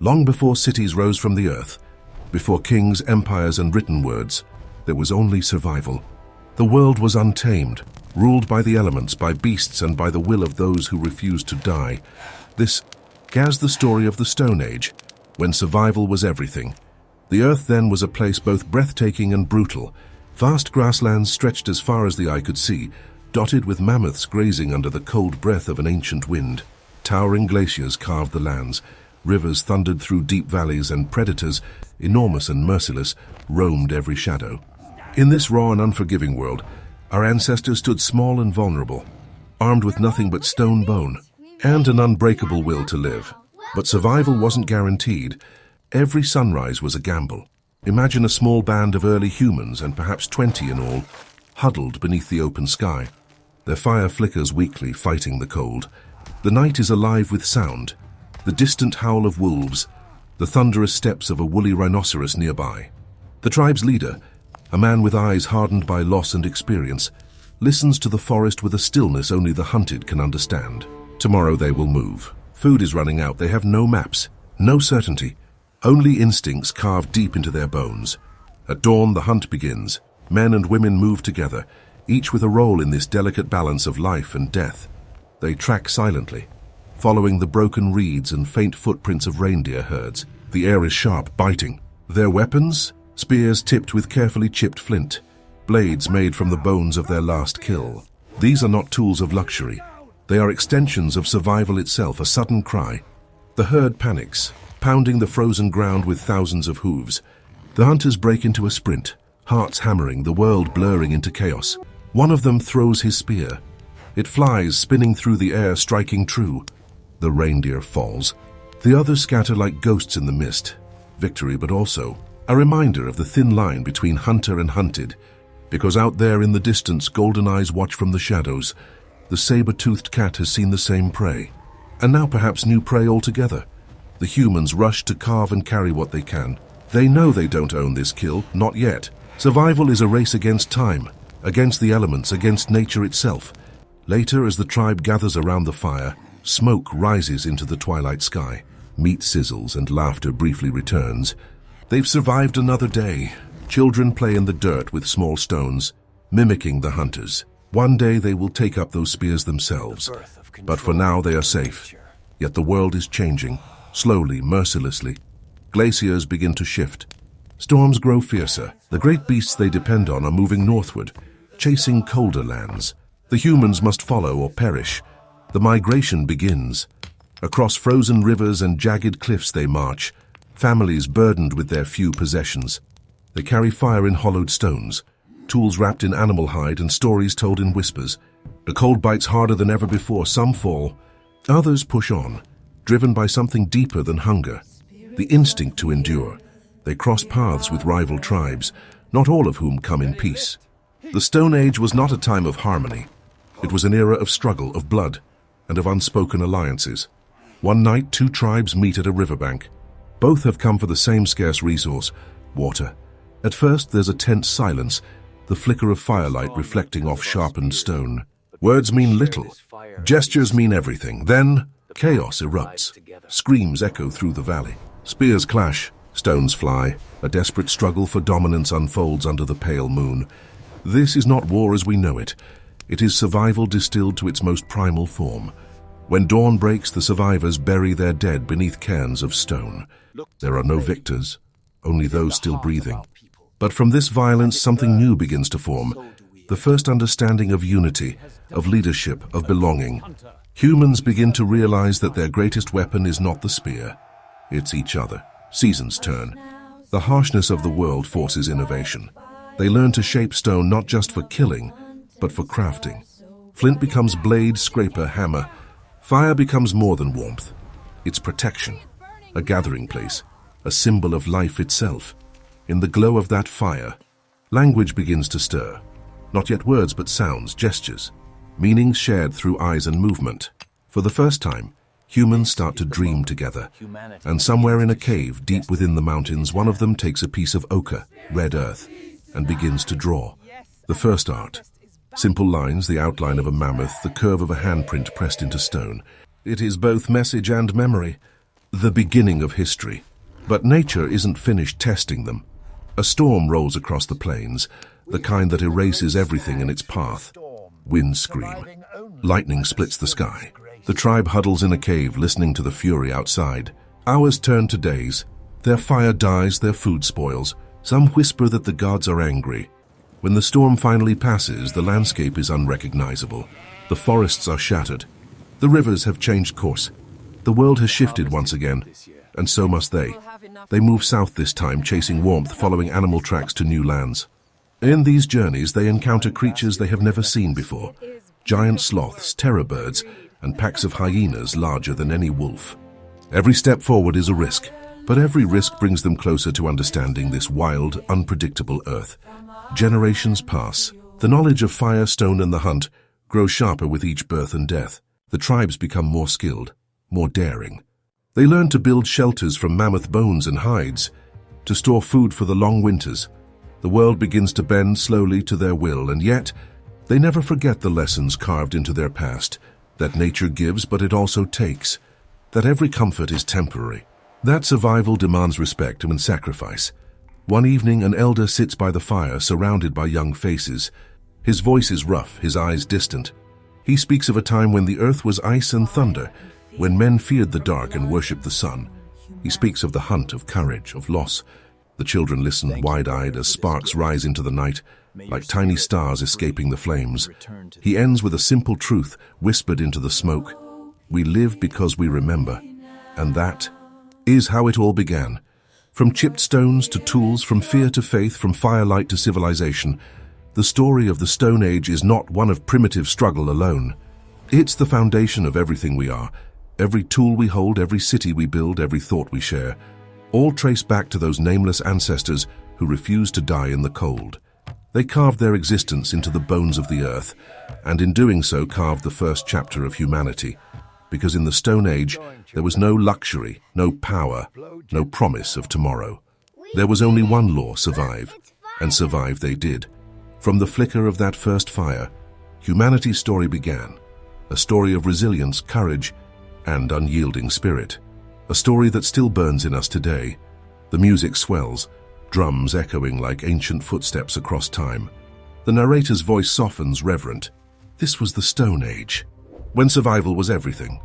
Long before cities rose from the earth, before kings, empires, and written words, there was only survival. The world was untamed, ruled by the elements, by beasts, and by the will of those who refused to die. This is the story of the Stone Age, when survival was everything. The earth then was a place both breathtaking and brutal. Vast grasslands stretched as far as the eye could see, dotted with mammoths grazing under the cold breath of an ancient wind. Towering glaciers carved the lands, rivers thundered through deep valleys, and predators, enormous and merciless, roamed every shadow. In this raw and unforgiving world, our ancestors stood small and vulnerable, armed with nothing but stone bone and an unbreakable will to live. But survival wasn't guaranteed. Every sunrise was a gamble. Imagine a small band of early humans, and perhaps 20 in all, huddled beneath the open sky. Their fire flickers weakly, fighting the cold. The night is alive with sound, the distant howl of wolves, the thunderous steps of a woolly rhinoceros nearby. The tribe's leader, a man with eyes hardened by loss and experience, listens to the forest with a stillness only the hunted can understand. Tomorrow they will move. Food is running out. They have no maps, no certainty, only instincts carved deep into their bones. At dawn, the hunt begins. Men and women move together, each with a role in this delicate balance of life and death. They track silently, following the broken reeds and faint footprints of reindeer herds. The air is sharp, biting. Their weapons? Spears tipped with carefully chipped flint, blades made from the bones of their last kill. These are not tools of luxury. They are extensions of survival itself. A sudden cry. The herd panics, pounding the frozen ground with thousands of hooves. The hunters break into a sprint, hearts hammering, the world blurring into chaos. One of them throws his spear. It flies, spinning through the air, striking true. The reindeer falls. The others scatter like ghosts in the mist. Victory, but also a reminder of the thin line between hunter and hunted, because out there in the distance, golden eyes watch from the shadows. The saber-toothed cat has seen the same prey, and now perhaps new prey altogether. The humans rush to carve and carry what they can. They know they don't own this kill, not yet. Survival is a race against time, against the elements, against nature itself. Later, as the tribe gathers around the fire, smoke rises into the twilight sky. Meat sizzles and laughter briefly returns. They've survived another day. Children play in the dirt with small stones, mimicking the hunters. One day they will take up those spears themselves, but for now they are safe. Yet the world is changing, slowly, mercilessly. Glaciers begin to shift. Storms grow fiercer. The great beasts they depend on are moving northward, chasing colder lands. The humans must follow or perish. The migration begins. Across frozen rivers and jagged cliffs they march, families burdened with their few possessions. They carry fire in hollowed stones, tools wrapped in animal hide, and stories told in whispers. The cold bites harder than ever before. Some fall. Others push on, driven by something deeper than hunger, the instinct to endure. They cross paths with rival tribes, not all of whom come in peace. The Stone Age was not a time of harmony. It was an era of struggle, of blood, and of unspoken alliances. One night, two tribes meet at a riverbank. Both have come for the same scarce resource, water. At first, there's a tense silence, the flicker of firelight reflecting off sharpened stone. Words mean little. Gestures mean everything. Then, chaos erupts. Screams echo through the valley. Spears clash. Stones fly. A desperate struggle for dominance unfolds under the pale moon. This is not war as we know it. It is survival distilled to its most primal form. When dawn breaks, the survivors bury their dead beneath cairns of stone. There are no victors, only those still breathing. But from this violence, something new begins to form. The first understanding of unity, of leadership, of belonging. Humans begin to realize that their greatest weapon is not the spear. It's each other. Seasons turn. The harshness of the world forces innovation. They learn to shape stone not just for killing, but for crafting. Flint becomes blade, scraper, hammer. Fire becomes more than warmth. It's protection, a gathering place, a symbol of life itself. In the glow of that fire, language begins to stir. Not yet words, but sounds, gestures, meanings shared through eyes and movement. For the first time, humans start to dream together. And somewhere in a cave deep within the mountains, one of them takes a piece of ochre, red earth, and begins to draw. The first art. Simple lines, the outline of a mammoth, the curve of a handprint pressed into stone. It is both message and memory. the beginning of history. But nature isn't finished testing them. A storm rolls across the plains, the kind that erases everything in its path. Winds scream. Lightning splits the sky. The tribe huddles in a cave, listening to the fury outside. Hours turn to days. Their fire dies, their food spoils. Some whisper that the gods are angry. When the storm finally passes, the landscape is unrecognizable. The forests are shattered. The rivers have changed course. The world has shifted once again, and so must they. They move south this time, chasing warmth, following animal tracks to new lands. In these journeys, they encounter creatures they have never seen before. Giant sloths, terror birds, and packs of hyenas larger than any wolf. Every step forward is a risk, but every risk brings them closer to understanding this wild, unpredictable earth. Generations pass. The knowledge of fire, stone, and the hunt grows sharper with each birth and death. The tribes become more skilled, more daring. They learn to build shelters from mammoth bones and hides, to store food for the long winters. The world begins to bend slowly to their will, and yet they never forget the lessons carved into their past, that nature gives but it also takes, that every comfort is temporary, that survival demands respect and sacrifice. One evening, an elder sits by the fire, surrounded by young faces. His voice is rough, his eyes distant. He speaks of a time when the earth was ice and thunder, when men feared the dark and worshipped the sun. He speaks of the hunt, of courage, of loss. The children listen wide-eyed as sparks rise into the night, like tiny stars escaping the flames. He ends with a simple truth whispered into the smoke. We live because we remember. And that is how it all began. From chipped stones to tools, from fear to faith, from firelight to civilization, the story of the Stone Age is not one of primitive struggle alone. It's the foundation of everything we are, every tool we hold, every city we build, every thought we share, all trace back to those nameless ancestors who refused to die in the cold. They carved their existence into the bones of the earth, and in doing so carved the first chapter of humanity. Because in the Stone Age, there was no luxury, no power, no promise of tomorrow. There was only one law: survive, and survive they did. From the flicker of that first fire, humanity's story began, a story of resilience, courage, and unyielding spirit. A story that still burns in us today. The music swells, drums echoing like ancient footsteps across time. The narrator's voice softens, reverent. This was the Stone Age, when survival was everything.